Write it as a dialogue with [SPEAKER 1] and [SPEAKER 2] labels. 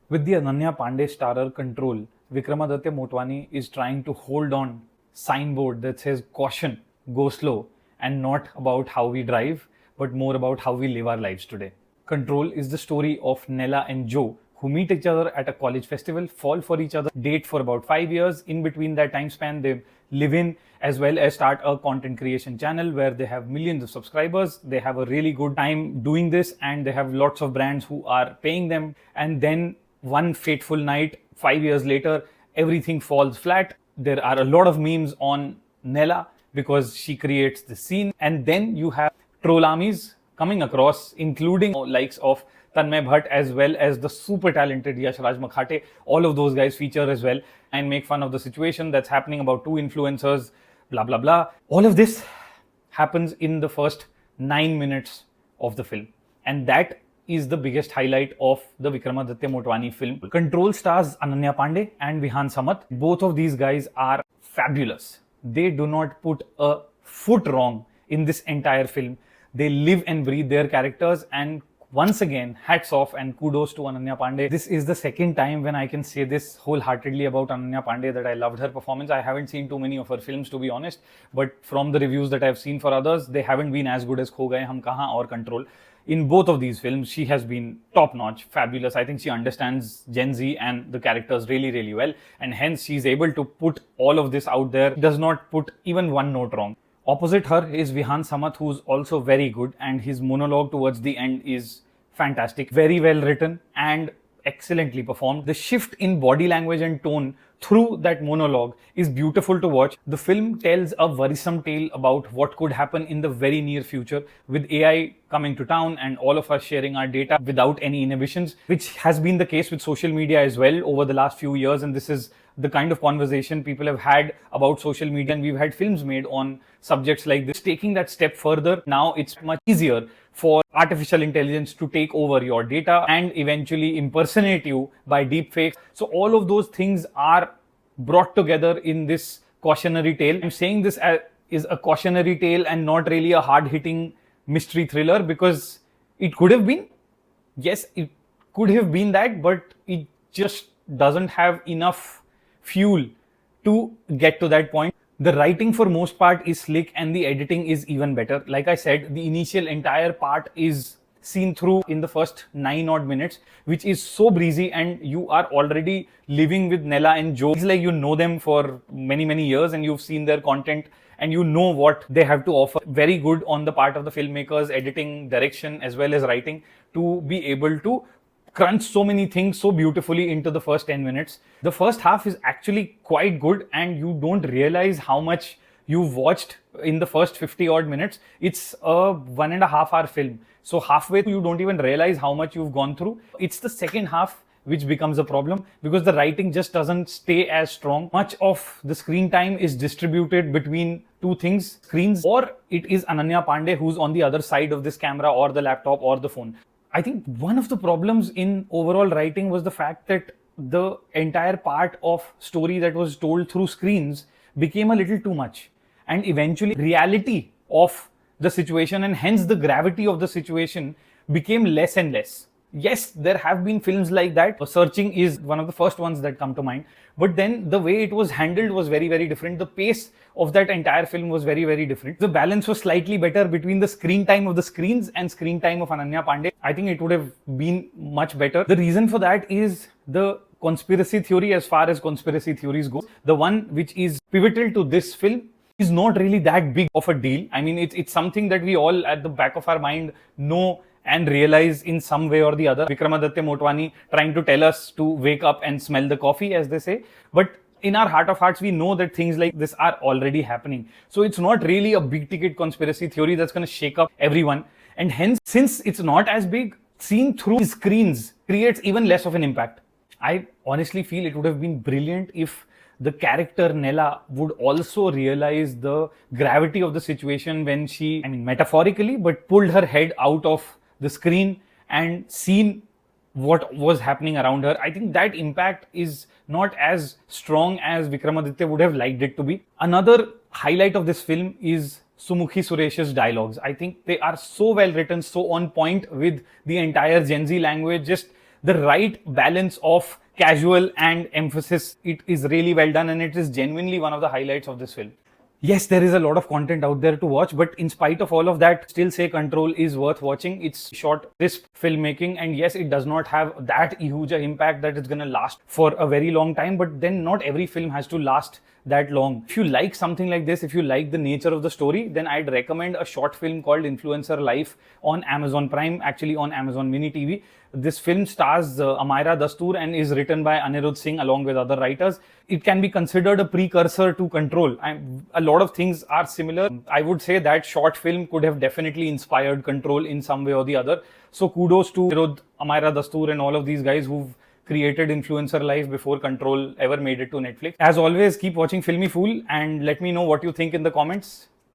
[SPEAKER 1] With the Ananyapanday starrer Ctrl, Vikramaditya Motwani is trying to hold on signboard that says caution, go slow, and not about how we drive, but more about how we live our lives today. Ctrl is the story of Nella and Joe, who meet each other at a college festival, fall for each other, date for about 5 years. In between that time span, they live in as well as start a content creation channel where they have millions of subscribers. They have a really good time doing this and they have lots of brands who are paying them. And then one fateful night, 5 years later, everything falls flat. There are a lot of memes on Nella because she creates the scene. And then you have troll armies coming across, including likes of Tanmay Bhatt as well as the super talented Yash Raj Makhate. All of those guys feature as well and make fun of the situation that's happening about two influencers, blah, blah, blah. All of this happens in the first 9 minutes of the film. And that is the biggest highlight of the Vikramaditya Motwani film. Ctrl stars Ananyapanday and Vihan Samath. Both of these guys are fabulous. They do not put a foot wrong in this entire film. They live and breathe their characters, and once again, hats off and kudos to Ananyapanday. This is the second time when I can say this wholeheartedly about Ananyapanday that I loved her performance. I haven't seen too many of her films, to be honest, but from the reviews that I've seen for others, they haven't been as good as Kho Gaye Hum Kahan or Ctrl. In both of these films, she has been top-notch, fabulous. I think she understands Gen Z and the characters really, really well, and hence she's able to put all of this out there, does not put even one note wrong. Opposite her is Vihan Samath, who's also very good, and his monologue towards the end is fantastic, very well written and excellently performed. The shift in body language and tone through that monologue is beautiful to watch. The film tells a worrisome tale about what could happen in the very near future with AI coming to town and all of us sharing our data without any inhibitions, which has been the case with social media as well over the last few years. And this is the kind of conversation people have had about social media, and we've had films made on subjects like this. Taking that step further, now it's much easier for artificial intelligence to take over your data and eventually impersonate you by deepfakes. So all of those things are brought together in this cautionary tale. I'm saying this is a cautionary tale and not really a hard-hitting mystery thriller, because it could have been. Yes, it could have been that, but it just doesn't have enough fuel to get to that point. The writing for most part is slick and the editing is even better. Like I said, the initial entire part is seen through in the first 9 odd minutes, which is so breezy, and you are already living with Nella and Joe. It's like you know them for many, many years and you've seen their content and you know what they have to offer. Very good on the part of the filmmakers, editing, direction, as well as writing, to be able to crunch so many things so beautifully into the first 10 minutes. The first half is actually quite good and you don't realize how much you've watched in the first 50 odd minutes. It's a 1.5 hour film. So halfway you don't even realize how much you've gone through. It's the second half which becomes a problem because the writing just doesn't stay as strong. Much of the screen time is distributed between two things, screens, or it is Ananyapanday who's on the other side of this camera or the laptop or the phone. I think one of the problems in overall writing was the fact that the entire part of story that was told through screens became a little too much, and eventually reality of the situation and hence the gravity of the situation became less and less. Yes, there have been films like that. Searching is one of the first ones that come to mind. But then the way it was handled was very, very different. The pace of that entire film was very, very different. The balance was slightly better between the screen time of the screens and screen time of Ananyapanday. I think it would have been much better. The reason for that is the conspiracy theory, as far as conspiracy theories go. The one which is pivotal to this film is not really that big of a deal. I mean, it's something that we all at the back of our mind know and realize in some way or the other. Vikramaditya Motwani trying to tell us to wake up and smell the coffee, as they say. But in our heart of hearts, we know that things like this are already happening. So it's not really a big ticket conspiracy theory that's going to shake up everyone. And hence, since it's not as big, seen through screens creates even less of an impact. I honestly feel it would have been brilliant if the character Nella would also realize the gravity of the situation when she, I mean metaphorically, but pulled her head out of the screen and seen what was happening around her. I think that impact is not as strong as Vikramaditya would have liked it to be. Another highlight of this film is Sumukhi Suresh's dialogues. I think they are so well written, so on point with the entire Gen Z language. Just the right balance of casual and emphasis. It is really well done, and it is genuinely one of the highlights of this film. Yes, there is a lot of content out there to watch, but in spite of all of that, still say Control is worth watching. It's short, crisp filmmaking, and yes, it does not have that huge impact that it's gonna last for a very long time, but then not every film has to last that long. If you like something like this, if you like the nature of the story, then I'd recommend a short film called Influencer Life on Amazon Prime, actually on Amazon Mini TV. This film stars Amaira Dastoor and is written by Anirudh Singh along with other writers. It can be considered a precursor to Control. A lot of things are similar. I would say that short film could have definitely inspired Control in some way or the other. So kudos to Anirudh, Amaira Dastoor and all of these guys who've created Influencer Life before Control ever made it to Netflix. As always, keep watching FilmyFool and let me know what you think in the comments.